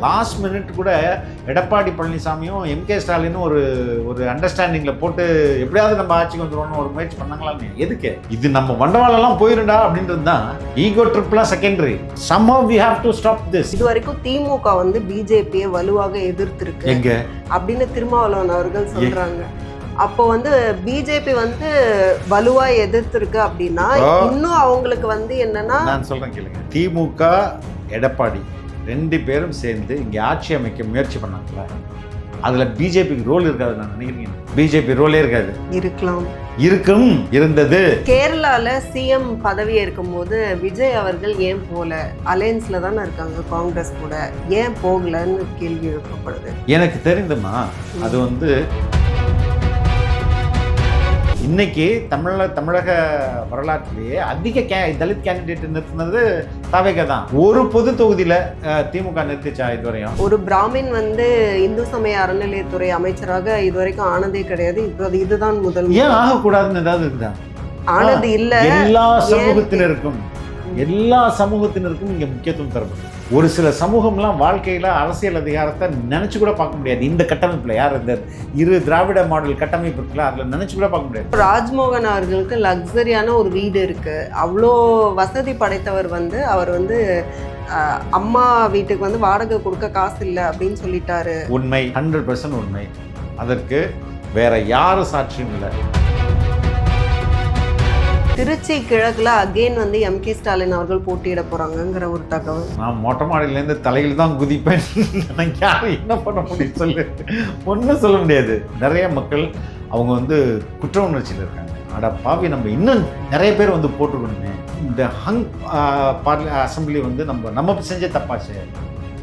Last minute கூட எடப்பாடி பழனிசாமியும் MK ஸ்டாலினும் ஒரு அண்டர்ஸ்டாண்டிங்கில் போட்டு எப்படியாவது நம்ம ஆட்சிக்கு வந்துடுவோம்னு ஒரு முயற்சி பண்ணாங்களான்னு. எதுக்கு இது நம்ம வண்டவாளெல்லாம் போயிருண்டா அப்படின்றது தான். ஈகோ ட்ரிப்லாம் secondary. somehow we have to stop this. இது வரைக்கும் திமுக வந்து பிஜேபியை வலுவாக எதிர்த்திருக்கு எங்க அப்படின்னு திருமாவளவன் அவர்கள் சொல்றாங்க. அப்போ வந்து பிஜேபி வந்து வலுவா எதிர்த்திருக்கு அப்படின்னா இன்னும் அவங்களுக்கு வந்து என்னன்னா, நான் சொல்றேன் கேளுங்க, திமுக எடப்பாடி 2 பேரும் சேர்ந்து இங்கே ஆட்சி அமைக்க முயற்சி பண்ணாங்களா? அதில் பிஜேபிக்கு ரோல் இருக்காது நான் நினைக்கிறேன். பிஜேபி ரோலே இருக்காது. இருந்தது. கேரளால சிஎம் பதவி இருக்கும்போது விஜய் அவர்கள் ஏன் போல, அலையன்ஸ்ல தானே இருக்காங்க காங்கிரஸ் கூட, ஏன் போகலன்னு கேள்வி எழுப்பப்படுது. எனக்கு தெரிந்துமா, அது வந்து இன்னைக்கு தமிழக வரலாற்றிலேயே அதிக தலித் கேண்டிடேட் நிறுத்தினது தாவேகா தான். ஒரு பொது தொகுதியில திமுக நிறுத்திச்சா இதுவரையும்? ஒரு பிராமின் வந்து இந்து சமய அறநிலையத்துறை அமைச்சராக இதுவரைக்கும் ஆனதே கிடையாது. இப்போது இதுதான் முதல். ஏன் ஆகக்கூடாதுன்னு ஏதாவது இருக்குதா? ஆனது இல்ல. எல்லா சமூகத்தினருக்கும் இங்க முக்கியத்துவம் தரப்படும். ஒரு சில சமூகம்லாம் வாழ்க்கையில அரசியல் அதிகாரத்தை நினைச்சு கூட பார்க்க முடியாது. இந்த கட்டமைப்புல யார் இந்த திராவிட மாடல் கட்டமைப்பு இருக்குல்ல, அதுல நினைச்சு கூட பார்க்க முடியாது. ராஜ்மோகன் அவர்களுக்கு லக்ஸரியான ஒரு வீடு இருக்கு, அவ்வளோ வசதி படைத்தவர் வந்து அவர் வந்து அம்மா வீட்டுக்கு வந்து வாடகை கொடுக்க காசு இல்லை அப்படின்னு சொல்லிட்டாரு. உண்மை, 100% உண்மை. அதற்கு வேற யாரும் சாட்சியும் இல்லை. திருச்சி கிழக்குல அகெயின் வந்து எம்கே ஸ்டாலின் அவர்கள் போட்டியிட போறாங்கிற ஒரு தகவல். நான் மொட்டை மாடியிலேருந்து தலையில் தான் குதிப்பேன். யாரும் என்ன பண்ண முடியும் சொல்லு? ஒன்றும் சொல்ல முடியாது. நிறைய மக்கள் அவங்க வந்து குற்ற உணர்ச்சியில் இருக்காங்க. அட பாவி, நம்ம இன்னும் நிறைய பேர் வந்து போட்டுக்கணுமே. இந்த அசம்பிளி வந்து நம்ம செஞ்ச தப்பாச்சு.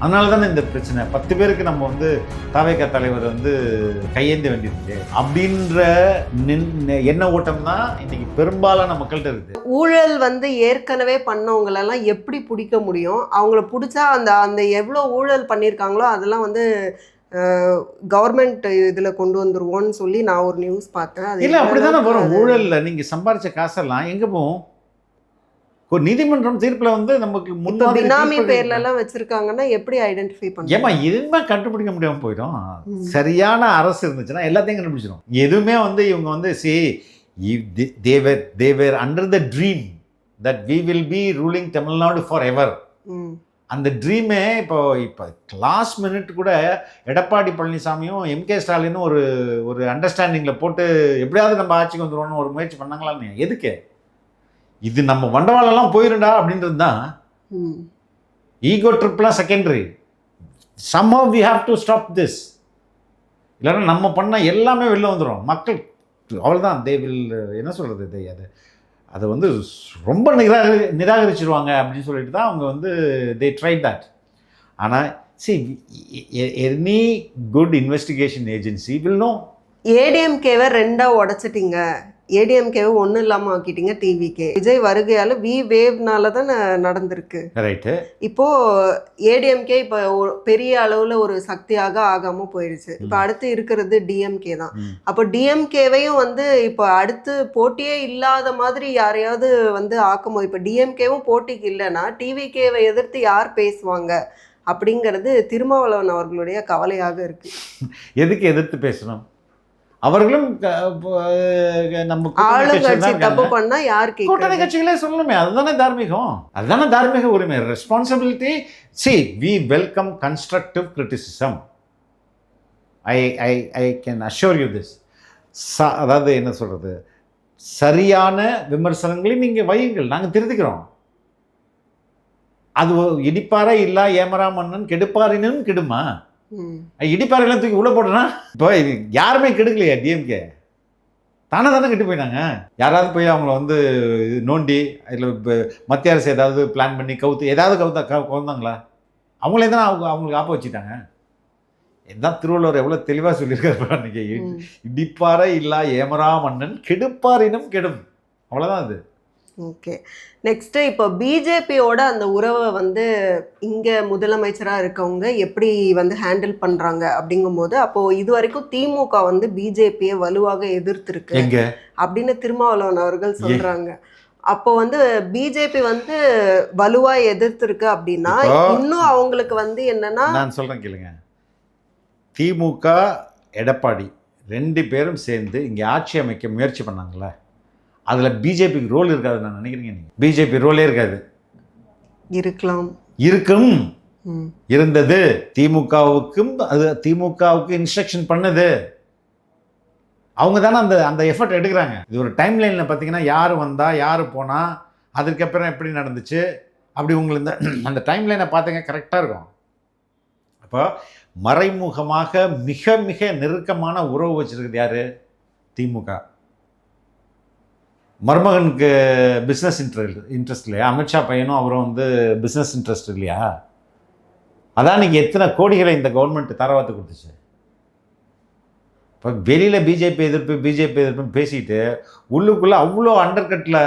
அதனால தானே இந்த பிரச்சனை. 10 பேருக்கு நம்ம வந்து தாவேகா தலைவர் வந்து கையேந்த வேண்டியிருக்கு அப்படின்ற எண்ண ஓட்டம் தான் இன்னைக்கு பெரும்பாலான மக்கள்கிட்ட இருக்குது. ஊழல் வந்து ஏற்கனவே பண்ணவங்களெல்லாம் எப்படி பிடிக்க முடியும்? அவங்கள பிடிச்சா அந்த எவ்வளோ ஊழல் பண்ணியிருக்காங்களோ அதெல்லாம் வந்து கவர்மெண்ட் இதில் கொண்டு வந்துருவோன்னு சொல்லி நான் ஒரு நியூஸ் பார்த்தேன். இல்லை, அப்படி தானே வரும். ஊழலில் நீங்கள் சம்பாரித்த காசெல்லாம் எங்கே போகும்? ஒரு நீதிமன்றம் தீர்ப்பில் வந்து நமக்கு முன்னாடி பினாமி பேர்ல எல்லாம் வச்சிருக்காங்கன்னா எப்படி ஐடென்டிஃபை பண்ண? ஏமா எதுவுமே கண்டுபிடிக்க முடியாமல் போயிடும். சரியான அரசு இருந்துச்சுன்னா எல்லாத்தையும் கண்டுபிடிச்சிடும். எதுவுமே வந்து இவங்க வந்து they were under the dream that we will be ruling Tamil Nadu forever. அந்த ட்ரீமே இப்போ லாஸ்ட் மினிட் கூட எடப்பாடி பழனிசாமியும் எம்கே ஸ்டாலினும் ஒரு அண்டர்ஸ்டாண்டிங்கில் போட்டு எப்படியாவது நம்ம ஆட்சிக்கு வந்துடுவோம்னு ஒரு முயற்சி பண்ணாங்களான்னு. எதுக்கு இது நம்ம வண்டவாளெல்லாம் போயிருண்டா அப்படின்றது தான். ஈகோ ட்ரிப்லாம் secondary. somehow we have to stop this. இல்லைன்னா நம்ம பண்ண எல்லாமே வெளில வந்துடும். மக்கள் அவ்வளோதான், தே வில் என்ன சொல்கிறது, அதை வந்து ரொம்ப நிராகரிச்சிருவாங்க அப்படின்னு சொல்லிட்டு தான் அவங்க வந்து தே ட்ரை தட். ஆனால் any good investigation agency will know. ஏடிஎம்கேவை 2ஆக உடைச்சிட்டிங்க, ஏடிஎம்கேவை ஒன்றும் இல்லாமல் ஆக்கிட்டீங்க. டிவிகே விஜய் வருகையால் வேவ்னால தான் நடந்திருக்கு. ரைட்டு. இப்போது ஏடிஎம்கே இப்போ பெரிய அளவில் ஒரு சக்தியாக ஆகாமல் போயிடுச்சு. இப்போ அடுத்து இருக்கிறது டிஎம்கே தான். அப்போ டிஎம்கேவையும் வந்து இப்போ அடுத்து போட்டியே இல்லாத மாதிரி யாரையாவது வந்து ஆக்கும்போது, இப்போ டிஎம்கேவும் போட்டிக்கு இல்லைன்னா டிவிகேவை எதிர்த்து யார் பேசுவாங்க அப்படிங்கிறது திருமாவளவன் அவர்களுடைய கவலையாக இருக்குது. எதுக்கு எதிர்த்து பேசணும்? அவர்களும் நம்ம ஆளுங்கட்சி தப்பு பண்ணா யாருக்கு கூட்டணி கட்சிகளே சொல்லணுமே. அதுதானே தார்மீகம், அதுதானே தார்மீக உரிமை, responsibility. See, we welcome constructive criticism. I can assure you this. அதாவது என்ன சொல்றது, சரியான விமர்சனங்களை நீங்க வையுங்கள், நாங்கள் திருத்திக்கிறோம். அது இடிப்பாரா இல்லா ஏமரா மன்னன் கெடுப்பாரினும் கெடுமா? இடிப்பாறையெல்லாம் தூக்கி உள்ள போட்டோன்னா இப்போ யாருமே கெடுக்கலையா? டிஎம்கே தானே கெட்டு போயிட்டாங்க. யாராவது போய் அவங்கள வந்து நோண்டி அதில் இப்போ மத்திய அரசு ஏதாவது பிளான் பண்ணி கவுந்தாங்களா? அவங்களே தான் அவங்களுக்கு ஆப்ப வச்சுட்டாங்க. இதுதான் திருவள்ளுவர் எவ்வளோ தெளிவாக சொல்லியிருக்காரு அன்றைக்கி. இடிப்பாறை இல்லா ஏமரா மன்னன் கெடுப்பாரினும் கெடும். அவ்வளோதான் அது. ஓகே, நெக்ஸ்ட்டு இப்போ பிஜேபியோட அந்த உறவை வந்து இங்கே முதலமைச்சராக இருக்கவங்க எப்படி வந்து ஹேண்டில் பண்ணுறாங்க அப்படிங்கும்போது, அப்போது இது வரைக்கும் திமுக வந்து பிஜேபியை வலுவாக எதிர்த்திருக்கு அப்படின்னு திருமாவளவன் அவர்கள் சொல்கிறாங்க. அப்போ வந்து பிஜேபி வந்து வலுவா எதிர்த்திருக்கு அப்படின்னா இன்னும் அவங்களுக்கு வந்து என்னன்னா, நான் சொல்றேன் கேளுங்க, திமுக எடப்பாடி 2 பேரும் சேர்ந்து இங்கே ஆட்சி அமைக்க முயற்சி பண்ணாங்கல்ல, அதில் பிஜேபிக்கு ரோல் இருக்காது நான் நினைக்கிறீங்க? நீங்கள் பிஜேபி ரோலே இருக்காது. இருக்கலாம், இருக்கும், இருந்தது. திமுகவுக்கும் அது திமுகவுக்கு இன்ஸ்ட்ரக்ஷன் பண்ணுது. அவங்க தானே அந்த அந்த எஃபர்ட் எடுக்கிறாங்க. இது ஒரு டைம் லைனில் பார்த்தீங்கன்னா யார் வந்தா யார் போனா அதுக்கப்புறம் எப்படி நடந்துச்சு அப்படி உங்களுக்கு அந்த டைம் லைனை பார்த்தீங்க கரெக்டாக இருக்கும். அப்போ மறைமுகமாக மிக மிக நெருக்கமான உறவு வச்சிருக்குது யாரு? திமுக. மருமகனுக்கு பிஸ்னஸ் இன்ட்ரெஸ்ட் இல்லையா? அமித்ஷா பையனும் அவரும் வந்து பிஸ்னஸ் இன்ட்ரெஸ்ட் இல்லையா? அதான் இன்னைக்கு எத்தனை கோடிகளை இந்த கவர்மெண்ட் தரவாத்து கொடுத்துச்சு. இப்போ வெளியில் பிஜேபி எதிர்ப்புன்னு பேசிட்டு உள்ளுக்குள்ளே அவ்வளோ அண்டர்கட்டில்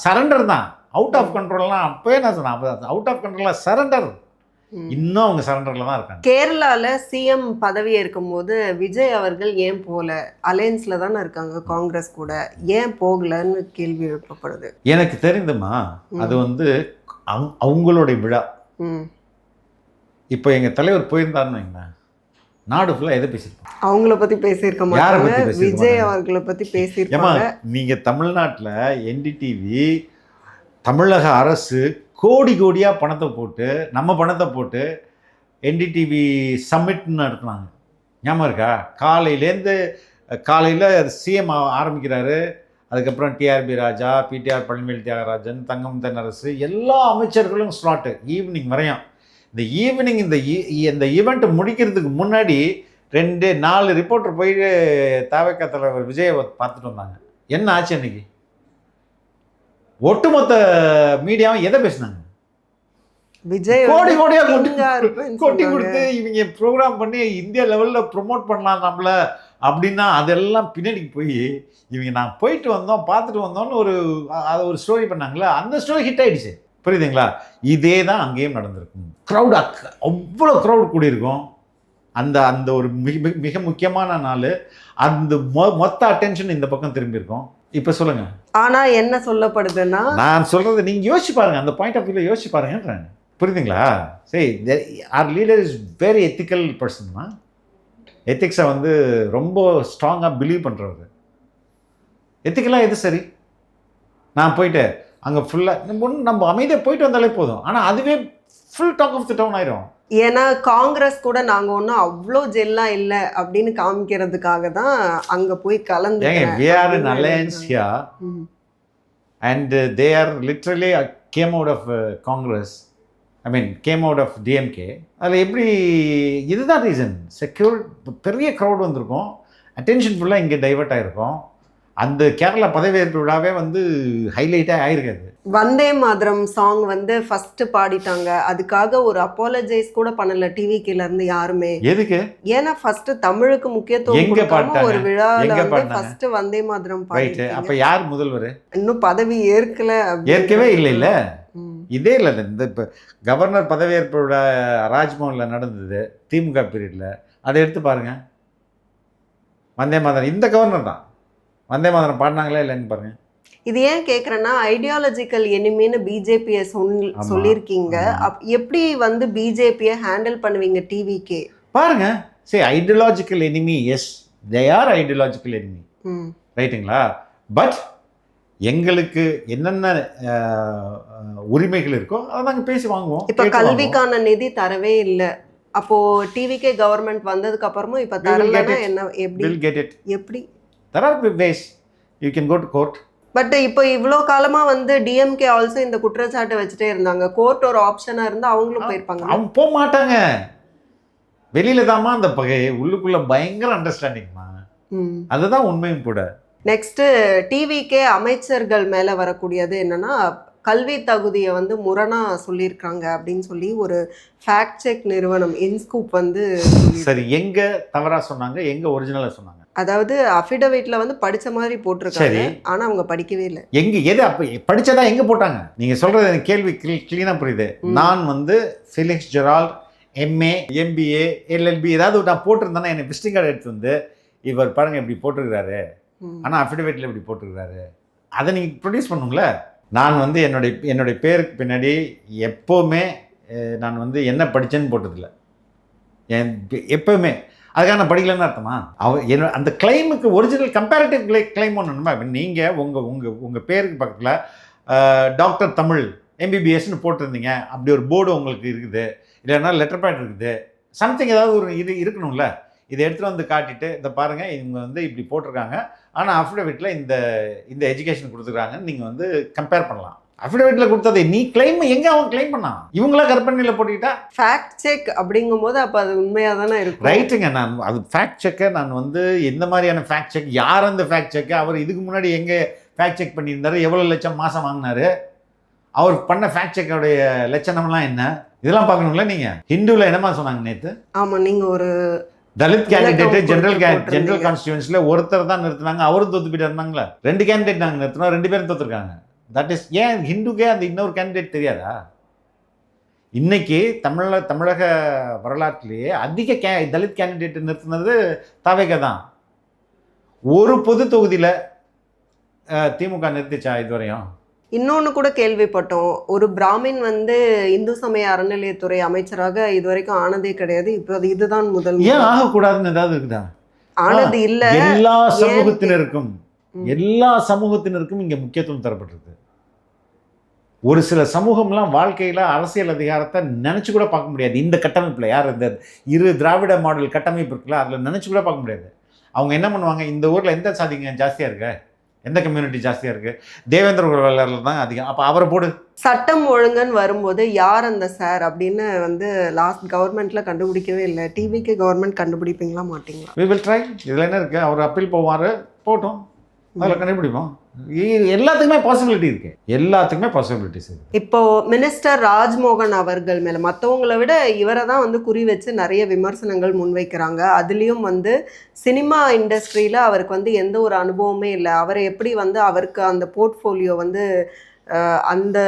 சரண்டர் தான். அவுட் ஆஃப் கண்ட்ரோல்லாம் அப்போயே நான் சொன்னேன், அவுட் ஆஃப் கண்ட்ரோலாக சரண்டர். இன்னும் அவங்க சரண்டரில் தான் இருக்காங்க. கேரளாவில் சிஎம் பதவி இருக்கும்போது விஜய் அவர்கள் ஏன் போகல? அலையன்ஸில் தானே இருக்காங்க காங்கிரஸ் கூட, ஏன் போகலன்னு கேள்வி எழுப்பப்படுது. எனக்கு தெரிந்துமா, அது வந்து அவங்களுடைய விழா. இப்போ எங்கள் தலைவர் போயிருந்தாருன்னு வைங்களேன், நாடு ஃபுல்லாக எதை பேசியிருப்பாங்க? அவங்கள பற்றி பேசியிருக்க மாட்டாங்க, விஜய் அவர்களை பற்றி பேசியிருக்காங்க. நீங்கள் தமிழ்நாட்டில் என்டிடிவி தமிழக அரசு கோடி கோடியாக பணத்தை போட்டு, நம்ம பணத்தை போட்டு என்டிடிவி சம்மிட்னு நடத்துனாங்க. ஞாபகம் இருக்கா? காலையில் சிஎம் ஆரம்பிக்கிறாரு, அதுக்கப்புறம் டிஆர்பி ராஜா, பிடிஆர் பழனிவேல் தியாகராஜன், தங்கம் தென்னரசு, எல்லா அமைச்சர்களும் ஸ்லாட்டு ஈவினிங் வரையும். இந்த ஈவினிங் இந்த ஈவெண்ட் முடிக்கிறதுக்கு முன்னாடி 2-4 ரிப்போர்ட்டர் போய் தவிக தலைவர் விஜயை பார்த்துட்டு வந்தாங்க. என்ன ஆச்சு அன்னைக்கு? ஒட்டுமொத்த மீடியாவும் எதை பேசினாங்க? விஜய் கோடி கோடியா கொட்டி கொடுத்து இவங்க ப்ரோக்ராம் பண்ணி இந்தியா லெவலில் ப்ரொமோட் பண்ணலாம் நம்மள அப்படின்னா, அதெல்லாம் பின்னாடிக்கு போய் இவங்க நான் போயிட்டு வந்தோம் பார்த்துட்டு வந்தோம்னு ஒரு ஸ்டோரி பண்ணாங்களா, அந்த ஸ்டோரி ஹிட் ஆயிடுச்சு. புரியுதுங்களா? இதே தான் அங்கேயும் நடந்திருக்கும். க்ரௌட் அவ்வளோ க்ரௌட் கூடியிருக்கும். அந்த ஒரு மிக முக்கியமான நாள். அந்த மொத்த அட்டென்ஷன் இந்த பக்கம் திரும்பியிருக்கும். இப்போ சொல்லுங்க. ஆனால் என்ன சொல்லப்படுதுன்னா, நான் சொல்றது நீங்கள் யோசிச்சு பாருங்க, அந்த பாயிண்ட் ஆஃப் வியூவில் யோசிச்சு பாருங்கன்றேன். புரியுதுங்களா? சரி, our leader is very ethical பர்சன்மா. எத்திக்ஸை வந்து ரொம்ப ஸ்ட்ராங்காக பிலீவ் பண்ணுறது. எத்திக்கலாக எது சரி? நான் போயிட்டு அங்கே ஃபுல்லாக நம்ம அமைதியாக போயிட்டு வந்தாலே போதும். ஆனால் அதுவே full talk of the town ஆயிரும். ஏன்னா காங்கிரஸ் கூட நாங்கள் ஒன்றும் அவ்வளோ ஜெல்லாம் இல்லை அப்படின்னு காமிக்கிறதுக்காக தான் அங்கே போய் கலந்து. we are in alliance here and they are literally came out of Congress. I mean came out of DMK. அதில் எப்படி இதுதான் ரீசன். செக்யூர் பெரிய க்ரௌட் வந்திருக்கும், அட்டென்ஷன் ஃபுல்லாக இங்கே டைவர்ட் ஆகிருக்கும். அந்த கேரளா பதவியேற்பு விழாவே வந்து ஹைலைட்டாக ஆயிருக்காது. வந்தே மாதரம் சாங் வந்து ஃபர்ஸ்ட் பாடிட்டாங்க, அதுக்காக ஒரு அப்பாலஜைஸ் கூட பண்ணல டிவிக்கில இருந்து யாருமே. எதுக்கு? ஏன்னா ஃபர்ஸ்ட் தமிழுக்கு முக்கியத்துவம் கொடுக்காம ஒரு விழால வந்து ஃபர்ஸ்ட் வந்தே மாதரம் பாடிட்டு. அப்ப யார் முதல்வர்? இன்னும் பதவி ஏற்கவே இல்ல. இதே இல்லை, இந்த இப்போ கவர்னர் பதவியேற்பு விழா ராஜ்பவன்ல நடந்தது திமுக பீரியட்ல, அதை எடுத்து பாருங்க. வந்தே மாதரம் இந்த கவர்னர் தான் வந்தே மாதரம் பாடினாங்களா இல்லைன்னு பாருங்க. இது ஏன் கேட்குறேன்னா, ஐடியாலஜிக்கல் எனிமின்னு பிஜேபியை சொல்லியிருக்கீங்க. எப்படி வந்து பிஜேபியை ஹேண்டில் பண்ணுவீங்க டிவிக்கே? பாருங்க. சரி, ideological enemy, yes they are ideological enemy, ரைட்டுங்களா? பட் எங்களுக்கு என்னென்ன உரிமைகள் இருக்கோ அதை நாங்கள் பேசி வாங்குவோம். இப்போ கல்விக்கான நிதி தரவே இல்லை, அப்போ டிவிக்கே கவர்மெண்ட் வந்ததுக்கு அப்புறமும் இப்போ தரலன்னா என்ன? எப்படி? There are ways you can go to court. But இப்போ இவ்வளோ காலமாக வந்து டிஎம்கே ஆல்சோ இந்த குற்றச்சாட்டை வச்சுட்டே இருந்தாங்க. கோர்ட் ஒரு ஆப்ஷனாக இருந்தால் அவங்களும் போயிருப்பாங்க. அவங்க போக மாட்டாங்க. வெளியில தாமா அந்த பகை, உள்ளுக்குள்ள பயங்கர அண்டர்ஸ்டாண்டிங்மா. அதுதான் உண்மையும் கூட. நெக்ஸ்ட்டு டிவிக்கே அமைச்சர்கள் மேலே வரக்கூடியது என்னன்னா, கல்வி தகுதியை வந்து முரணாக சொல்லியிருக்காங்க அப்படின்னு சொல்லி ஒரு ஃபேக்ட் செக் நிறுவனம் இன்ஸ்கூப் வந்து. சரி, எங்கே தவறாக சொன்னாங்க, எங்கே ஒரிஜினலாக சொன்னாங்க? அதாவது அஃபிடவிட்ல வந்து படிச்ச மாதிரி போட்டிருக்காங்க, ஆனா அவங்க படிக்கவே இல்லை. எது அப்ப படிச்சதா எங்க போட்டாங்க? நீங்க சொல்றது எனக்கு கேள்வி கிளீனா புரியுது. நான் வந்து Felix Gerald MA MBA LLB ஏதாவது நான் போட்டிருந்தேன்னா என்னை விசிட்டிங் கார்டு எடுத்து வந்து இவர் பாருங்க இப்படி போட்டிருக்கிறாரு, ஆனா அஃபிடவிட்ல இப்படி போட்டிருக்கிறாரு, அதை நீங்க ப்ரொடியூஸ் பண்ணுங்களே. நான் வந்து என்னுடைய பேருக்கு பின்னாடி எப்போவுமே நான் வந்து என்ன படித்தேன்னு போட்டதில்லை. எப்போவுமே அதுக்காக நான் படிக்கலன்னு அர்த்தமா? அந்த கிளைமுக்கு ஒரிஜினல் கம்பேரிட்டிவ் கிளைம் ஒன்றுமா? இப்போ நீங்கள் உங்கள் பேருக்கு பக்கத்தில் டாக்டர் தமிழ் MBBSன்னு போட்டிருந்தீங்க, அப்படி ஒரு போர்டு உங்களுக்கு இருக்குது, இல்லைன்னா லெட்டர் பேட் இருக்குது, சம்திங் ஏதாவது ஒரு இது இருக்கணும்ல. இதை எடுத்துகிட்டு வந்து காட்டிட்டு இதை பாருங்கள், இவங்க வந்து இப்படி போட்டிருக்காங்க, ஆனால் அஃபிடவிட்டில் இந்த எஜுகேஷன் கொடுத்துருக்காங்கன்னு நீங்கள் வந்து கம்பேர் பண்ணலாம். அஃபிடவிட்டில் கொடுத்ததை நீ கிளைம் எங்கே அவன் கிளைம் பண்ணான்? இவங்களா கற்பனையில் போட்டுக்கிட்டா ஃபேக்ட் செக் அப்படிங்கும்போது அப்போ அது உண்மையாக தானே இருக்கும். ரைட்டுங்க. நான் அது ஃபேக்ட் செக்கை நான் வந்து எந்த மாதிரியான ஃபேக்ட் செக், யார் அந்த ஃபேக்ட் செக்கு, அவர் இதுக்கு முன்னாடி எங்கே ஃபேக்ட் செக் பண்ணியிருந்தாரு, எவ்வளோ லட்சம் மாதம் வாங்கினாரு, அவர் பண்ண ஃபேக்ட் செக்கோடைய லட்சணம்லாம் என்ன, இதெல்லாம் பார்க்கணுங்களா நீங்கள்? ஹிந்துவில் என்னமா சொன்னாங்க நேற்று? ஆமாம், நீங்கள் ஒரு தலித் கேண்டிடேட் ஜெனரல் கான்ஸ்டியூன்சியில் ஒருத்தர் தான் நிறுத்தினாங்க, அவரும் தோத்து போயிட்டு இருந்தாங்களா? 2 கேண்டிடேட் நாங்கள் நிறுத்தினோம், 2 பேரும் தோத்துருக்காங்க. தட் இஸ் ஏன் ஹிந்துக்கே அந்த இன்னொரு கேண்டிடேட் தெரியாதா? இன்னைக்கு தமிழக வரலாற்றிலேயே அதிக தலித் கேண்டிடேட் நிறுத்தினது தாவேகா தான். ஒரு பொது தொகுதியில் திமுக நிறுத்திச்சா இதுவரையும்? இன்னொன்று கூட கேள்விப்பட்டோம், ஒரு பிராமின் வந்து இந்து சமய அறநிலையத்துறை அமைச்சராக இதுவரைக்கும் ஆனதே கிடையாது, இப்போ இதுதான் முதல். ஏன் ஆகக்கூடாதுன்னு ஏதாவது இருக்குதா? ஆனது இல்லை. எல்லா சமூகத்தினருக்கும் இங்கே முக்கியத்துவம் தரப்பட்டிருக்கு. ஒரு சில சமூகம்லாம் வாழ்க்கையில் அரசியல் அதிகாரத்தை நினச்சி கூட பார்க்க முடியாது. இந்த கட்டமைப்பில் யார் இந்த திராவிட மாடல் கட்டமைப்பு இருக்குல்ல, அதில் நினச்சி கூட பார்க்க முடியாது. அவங்க என்ன பண்ணுவாங்க, இந்த ஊரில் எந்த சாதிங்க ஜாஸ்தியாக இருக்கு, எந்த கம்யூனிட்டி ஜாஸ்தியாக இருக்குது, தேவேந்திர குலவேலரில் தான் அதிகம், அப்போ அவரை போடு. சட்டம் ஒழுங்குன்னு வரும்போது யார் அந்த சார் அப்படின்னு வந்து லாஸ்ட் கவர்மெண்ட்டில் கண்டுபிடிக்கவே இல்லை. டிவிக்கு கவர்மெண்ட் கண்டுபிடிப்பீங்களா மாட்டிங்களா? We will try. இதில் என்ன இருக்குது, அவர் அப்பீல் போவார், போட்டோம், அதில் கண்டுபிடிப்போம். எல்லாத்துக்குமே பாசிபிலிட்டி இருக்கு, எல்லாத்துக்குமே பாசிபிலிட்டிஸ் இருக்கு. இப்போ மினிஸ்டர் ராஜ்மோகன் அவர்கள் மேல மற்றவங்களை விட இவரை தான் வந்து குறி வச்சு நிறைய விமர்சனங்கள் முன்வைக்கிறாங்க. அதுலேயும் வந்து சினிமா இண்டஸ்ட்ரியில் அவருக்கு வந்து எந்த ஒரு அனுபவமே இல்லை. அவரை எப்படி வந்து அவருக்கு அந்த போர்ட்ஃபோலியோ வந்து அந்த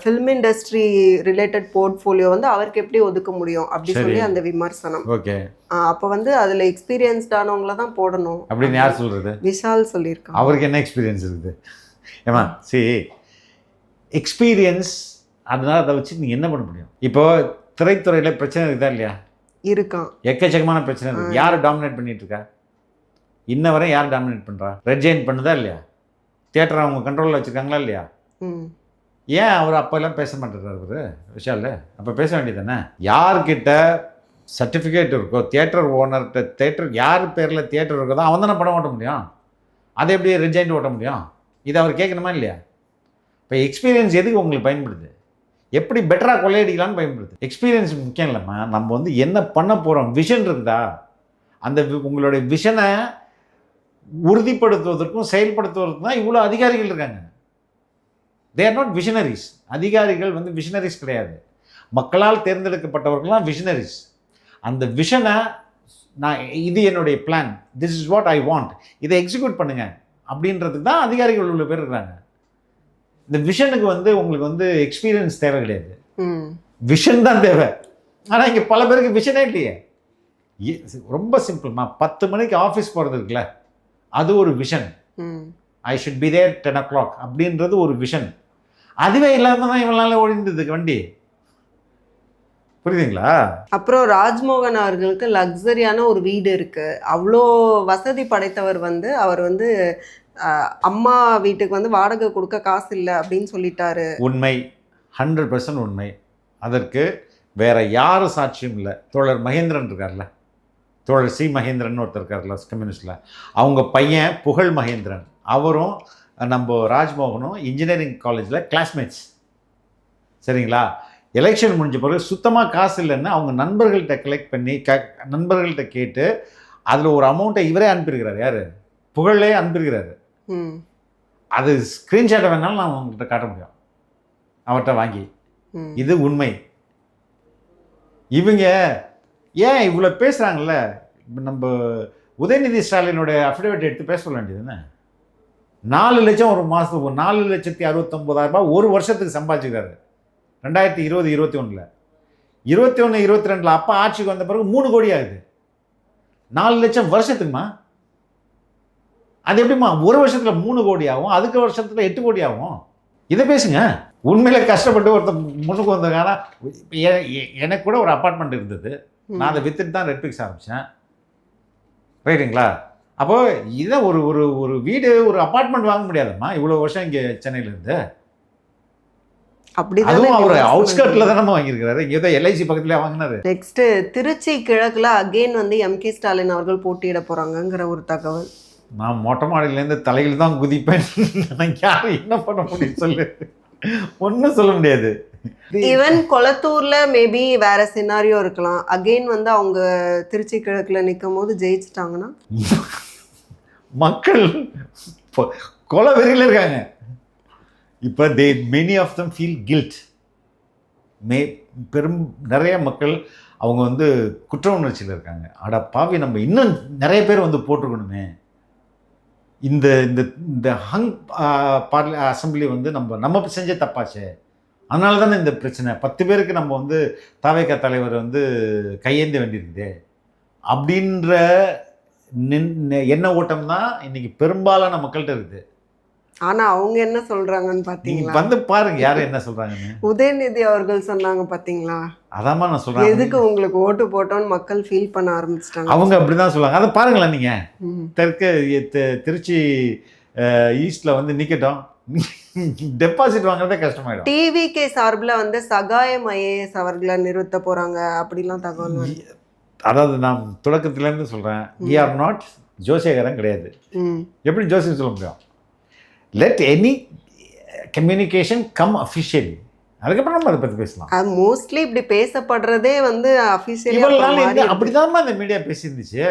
ஃபில்ம் இண்டஸ்ட்ரி ரிலேட்டட் போர்ட்ஃபோலியோ வந்து அவருக்கு எப்படி ஒதுக்க முடியும் அப்படி சொல்லி அந்த விமர்சனம். ஓகே, அப்போ வந்து அதில் எக்ஸ்பீரியன்ஸ்டானவங்கள தான் போடணும் அப்படின்னு யார் சொல்கிறது? விஷால் சொல்லியிருக்காங்க. அவருக்கு என்ன எக்ஸ்பீரியன்ஸ் இருக்குது? ஏமா எக்ஸ்பீரியன்ஸ், அதனால் அதை வச்சு நீங்கள் என்ன பண்ண முடியும்? இப்போ திரைத்துறையில் பிரச்சனை இருக்குதா இல்லையா? இருக்கான், எக்கச்சக்கமான பிரச்சனை இருக்குது. யார் டாமினேட் பண்ணிட்டு இருக்கா? இன்ன வரை யார் டாமினேட் பண்ணுறா? ரெட் ஜெயின் பண்ணுதா இல்லையா? தியேட்டர் அவங்க கண்ட்ரோலில் வச்சுருக்காங்களா இல்லையா? ஏன் அவர் அப்போல்லாம் பேச மாட்டேறாரு அவர் விஷால்? அப்போ பேச வேண்டியது தானே? யார்கிட்ட சர்டிஃபிகேட் இருக்கோ, தியேட்டர் ஓனர்கிட்ட, தியேட்டர் யார் பேரில் தியேட்டர் இருக்கோ தான் அவன் தானே படம் ஓட்ட முடியும். அதை எப்படி ரிஜைன்ட் ஓட்ட முடியும்? இதை அவர் கேட்கணுமா இல்லையா? இப்போ எக்ஸ்பீரியன்ஸ் எதுக்கு உங்களுக்கு பயன்படுது? எப்படி பெட்டராக கொள்ளையடிக்கலான்னு பயன்படுது. எக்ஸ்பீரியன்ஸ் முக்கியம் இல்லைம்மா, நம்ம வந்து என்ன பண்ண போகிறோம், விஷன் இருக்குதா? அந்த உங்களுடைய விஷனை உறுதிப்படுத்துவதற்கும் செயல்படுத்துவதற்கும் தான் இவ்வளோ அதிகாரிகள் இருக்காங்க. They are not visionaries. அதிகாரிகள் வந்து விஷனரிஸ் கிடையாது, மக்களால் தேர்ந்தெடுக்கப்பட்டவர்கள்லாம் விஷனரிஸ். அந்த விஷனை நான் இது என்னுடைய plan, this is what I want, இதை எக்ஸிக்யூட் பண்ணுங்க அப்படின்றதுக்கு தான் அதிகாரிகள் உள்ள பேர் இருக்கிறாங்க. இந்த விஷனுக்கு வந்து உங்களுக்கு வந்து எக்ஸ்பீரியன்ஸ் தேவை கிடையாது, விஷன் தான் தேவை. ஆனால் இங்கே பல பேருக்கு விஷனே இல்லையே. ரொம்ப சிம்பிள்மா, 10 மணிக்கு ஆஃபீஸ் போகிறது இருக்குல்ல, அது ஒரு vision. I should be there 10 o'clock அப்படின்றது ஒரு விஷன். அதுவே இல்லாமல் தான் இவனால ஓடிந்ததுக்கு வண்டி. புரியுதுங்களா? அப்புறம் ராஜ்மோகன் அவர்களுக்கு லக்ஸரியான ஒரு வீடு இருக்கு, அவ்வளோ வசதி படைத்தவர் வந்து அவர் வந்து அம்மா வீட்டுக்கு வந்து வாடகை கொடுக்க காசு இல்லை அப்படின்னு சொல்லிட்டாரு. உண்மை, 100% உண்மை. அதற்கு வேற யாரும் சாட்சியும் இல்லை. தோழர் மகேந்திரன் இருக்கார்ல, தோழர் சி மகேந்திரன் ஒருத்தர் இருக்கார்ல கம்யூனிஸ்டில், அவங்க பையன் புகழ் மகேந்திரன், அவரும் நம்ம ராஜ்மோகனும் இன்ஜினியரிங் காலேஜில் கிளாஸ்மேட்ஸ். சரிங்களா? எலெக்ஷன் முடிஞ்ச பிறகு சுத்தமாக காசு இல்லைன்னு அவங்க நண்பர்கள்ட்ட கலெக்ட் பண்ணி நண்பர்கள்ட்ட கேட்டு அதில் ஒரு அமௌண்ட்டை இவரே அனுப்பியிருக்கிறார். யார்? புகழே அனுப்பியிருக்கிறாரு. அது ஸ்க்ரீன்ஷாட்டை வேணாலும் நான் உங்கள்கிட்ட காட்ட முடியும் அவர்கிட்ட வாங்கி. இது உண்மை. இவங்க ஏன் இவ்வளோ பேசுகிறாங்கல்ல, நம்ம உதயநிதி ஸ்டாலினுடைய அஃபிடவிட் எடுத்து பேச சொல்ல வேண்டியதுன்னு. 4 லட்சம் ஒரு மாதத்துக்கு, 4,69,000 ஒரு வருஷத்துக்கு சம்பாதிச்சிருக்காரு 2020-21. 21-22 அப்போ ஆட்சிக்கு வந்த பிறகு 3 கோடி ஆகுது. 4 லட்சம் வருஷத்துக்குமா? அது எப்படிமா ஒரு வருஷத்தில் 3 கோடி ஆகும், அதுக்கு வருஷத்தில் 8 கோடி ஆகும்? இதை பேசுங்க. உண்மையில கஷ்டப்பட்டு ஒருத்தர் முன்னுக்கு வந்தாங்கன்னா, எனக்கு கூட ஒரு அப்பார்ட்மெண்ட் இருந்தது. நான் அதை வித்துட்டு தான் ரெட்பிக்ஸ் ஆரம்பித்தேன். ரைட்டுங்களா? அப்போது இதை ஒரு ஒரு ஒரு வீடு ஒரு அப்பார்ட்மெண்ட் வாங்க முடியாதும்மா இவ்வளோ வருஷம் இங்கே சென்னையில் இருந்து. அதுவும் அவர் அவுட்ஸ்கர்ட்டில் தானே வாங்கியிருக்கிறாரு. இங்கே தான் எல்ஐசி பக்கத்துலேயே வாங்கினாரு. நெக்ஸ்ட் திருச்சி கிழக்குல அகெயின் வந்து எம்கே ஸ்டாலின் அவர்கள் போட்டியிட போறாங்கங்கிற ஒரு தகவல். நான் மொட்டை மாடியிலேருந்து தலையில் தான் குதிப்பேன். யாரும் என்ன பண்ண முடியும் சொல்லு? ஒன்றும் சொல்ல முடியாது. ஈவன் கொளத்தூர்ல மேபி வேற சினாரியோ இருக்கலாம். அகெயின் வந்து அவங்க திருச்சி கிழக்குல நிற்கும் போது ஜெயிச்சிட்டாங்கன்னா மக்கள் கொலை வெறியில் இருக்காங்க. இப்போ many of them feel guilt. நிறைய மக்கள் அவங்க வந்து குற்ற உணர்ச்சியில் இருக்காங்க. அட பாவி, நம்ம இன்னும் நிறைய பேர் வந்து போட்டிருக்கணுமே. இந்த இந்த இந்த ஹங் அசம்பிளி வந்து நம்ம செஞ்ச தப்பாச்சே, அதனால தானே இந்த பிரச்சனை. 10 பேருக்கு நம்ம வந்து தாவேகா தலைவர் வந்து கையேந்த வேண்டியிருக்குதே அப்படின்ற எண்ண ஓட்டம் தான் இன்னைக்கு பெரும்பாலான மக்கள்கிட்ட இருக்குது. ஆனா அவங்க என்ன சொல்றாங்கன்னு பாத்தீங்களா? வந்து பாருங்க யாரும் என்ன சொல்றாங்கன்னு. உதயநிதி அவர்கள் சொன்னாங்க பாத்தீங்களா? அதாம்மா நான் சொல்றேன். எதுக்கு உங்களுக்கு ஓட்டு போட்டோன்னு மக்கள் ஃபீல் பண்ண ஆரம்பிச்சிட்டாங்க. அவங்க அப்படிதான் சொல்லுவாங்க. அதை பாருங்களேன் நீங்க. திருச்சி ஈஸ்ட்ல வந்து நிக்கட்டும், டெபாசிட் வாங்குறதே கஷ்டமாயிடும். டிவிகே சார்பில் வந்து சகாயம் ஐஏஎஸ் அவர்களை நிறுத்த போறாங்க அப்படிலாம் தகவல். அதாவது நான் தொடக்கத்திலேருந்து சொல்றேன், we are not ஜோசியகாரன் கிடையாது. எப்படி ஜோசியம் சொல்ல முடியும்? Let any communication come officially, அதுக்கப்புறம் நம்ம அதை பற்றி பேசலாம். அது மோஸ்ட்லி இப்படி பேசப்படுறதே வந்து அஃபிஷியலி. இவ்வளோ நாள் அப்படிதான் இந்த மீடியா பேசியிருந்துச்சு.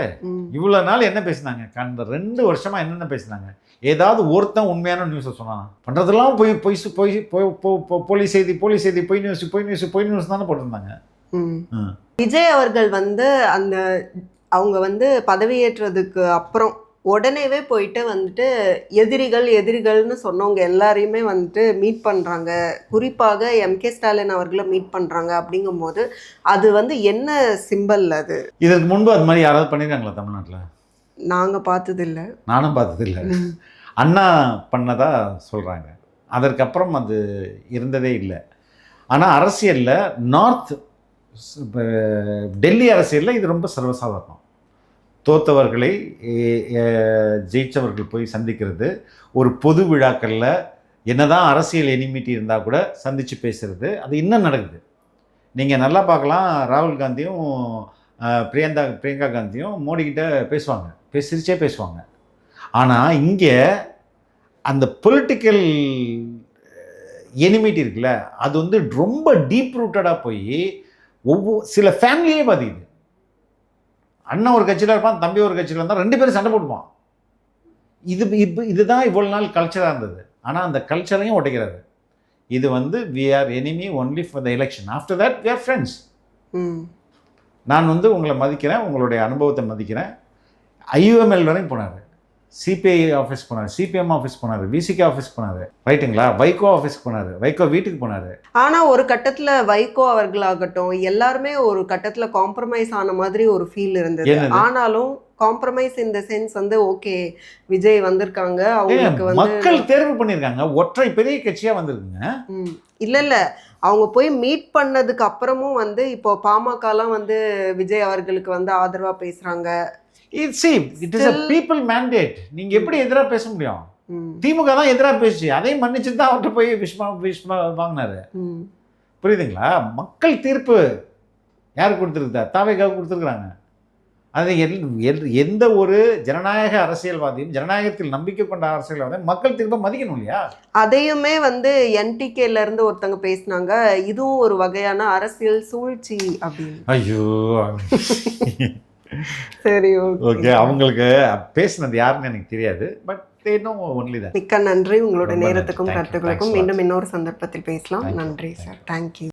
இவ்வளோ நாள் என்ன பேசினாங்க? கடந்த 2 வருஷமா என்னென்ன பேசினாங்க? ஏதாவது ஒருத்தன் உண்மையான நியூஸை சொன்னாங்க. பண்ணுறதெல்லாம் போலீஸ் செய்தி பொய் நியூஸ் தானே போட்டிருந்தாங்க. விஜய் அவர்கள் வந்து அவங்க வந்து பதவியேற்றதுக்கு அப்புறம் உடனேவே போயிட்டு வந்துட்டு எதிரிகள்னு சொன்னவங்க எல்லாரையுமே வந்துட்டு மீட் பண்ணுறாங்க. குறிப்பாக எம்கே ஸ்டாலின் அவர்களை மீட் பண்ணுறாங்க. அப்படிங்கும்போது அது வந்து என்ன சிம்பல்? அது இதற்கு முன்பு அது மாதிரி யாராவது பண்ணியிருக்காங்களா தமிழ்நாட்டில்? நாங்கள் பார்த்ததில்லை. நானும் பார்த்ததில்லை. அண்ணா பண்ணதா சொல்கிறாங்க. அதற்கப்புறம் அது இருந்ததே இல்லை. ஆனால் அரசியலில் நார்த் டெல்லி அரசியலில் இது ரொம்ப சர்வசாதாரணம். தோத்தவர்களை ஜெயித்தவர்கள் போய் சந்திக்கிறது, ஒரு பொது விழாக்களில் என்னதான் அரசியல் எனிமிட்டி இருந்தால் கூட சந்தித்து பேசுகிறது, அது இன்னும் நடக்குது. நீங்கள் நல்லா பார்க்கலாம், ராகுல் காந்தியும் பிரியங்கா காந்தியும் மோடிக்கிட்ட பேசுவாங்க, சிரிச்சே பேசுவாங்க. ஆனால் இங்கே அந்த பொலிட்டிக்கல் எனிமிட்டி இருக்குல்ல, அது வந்து ரொம்ப டீப் ரூட்டடாக போய் சில ஃபேமிலியே பாதிக்குது. அண்ணன் ஒரு கட்சியில் இருப்பான், தம்பி ஒரு கட்சியில் இருந்தால் 2 பேரும் சண்டை போட்டுப்பான். இதுதான் இவ்வளோ நாள் கல்ச்சராக இருந்தது. ஆனால் அந்த கல்ச்சரையும் உடைக்கிறாரு. இது வந்து we are enemy only for the election, after that we are friends. நான் வந்து உங்களை மதிக்கிறேன், உங்களுடைய அனுபவத்தை மதிக்கிறேன். IUML வரையும் போனார், சிபிஐ ஆஃபீஸ் போனார், சிபிஎம் ஆஃபீஸ் போனார், விசிகே ஆஃபீஸ் போனார், ரைட்டுங்களா? வைகோ ஆஃபீஸ் போனார், வைகோ வீட்டுக்கு போனார். ஆனால் ஒரு கட்டத்தில் வைகோ அவர்களாகட்டும் எல்லாருமே ஒரு கட்டத்தில் காம்ப்ரமைஸ் ஆன மாதிரி ஒரு ஃபீல் இருந்தது. ஆனாலும் காம்ப்ரமைஸ் இந்த சென்ஸ் வந்து ஓகே, விஜய் வந்திருக்காங்க, அவங்களுக்கு வந்து மக்கள் தேர்வு பண்ணியிருக்காங்க, ஒற்றை பெரிய கட்சியாக வந்திருக்குங்க. இல்லை அவங்க போய் மீட் பண்ணதுக்கு அப்புறமும் வந்து இப்போ பாமகலாம் வந்து விஜய் அவர்களுக்கு வந்து ஆதரவாக பேசுகிறாங்க. It is a people mandate. நீங்க எப்படி எதிராக பேச முடியும்? திமுக தான் எதிராக பேசி அதையும் மன்னிச்சு தான் அவர்கிட்ட போய் விஷ்மா வாங்கினாரு. புரியுதுங்களா? மக்கள் தீர்ப்பு யார் கொடுத்துருக்குதா? தாவேகாவுக்கு கொடுத்துருக்குறாங்க. அது எந்த ஒரு ஜனநாயக அரசியல்வாதியும், ஜனநாயகத்தில் நம்பிக்கை கொண்ட அரசியல்வாதியும் மக்கள் தீர்ப்பை மதிக்கணும் இல்லையா? அதையுமே வந்து NTKல இருந்து ஒருத்தங்க பேசினாங்க, இதுவும் ஒரு வகையான அரசியல் சூழ்ச்சி அப்படின்னு. ஐயோ சரி, ஓகே. அவங்களுக்கு பேசினது யாருன்னு எனக்கு தெரியாது, பட் மிக்க நன்றி. உங்களோட நேரத்துக்கும் கருத்துக்களுக்கும் மீண்டும் இன்னொரு சந்தர்ப்பத்தில் பேசலாம். நன்றி சார். தேங்க்யூ.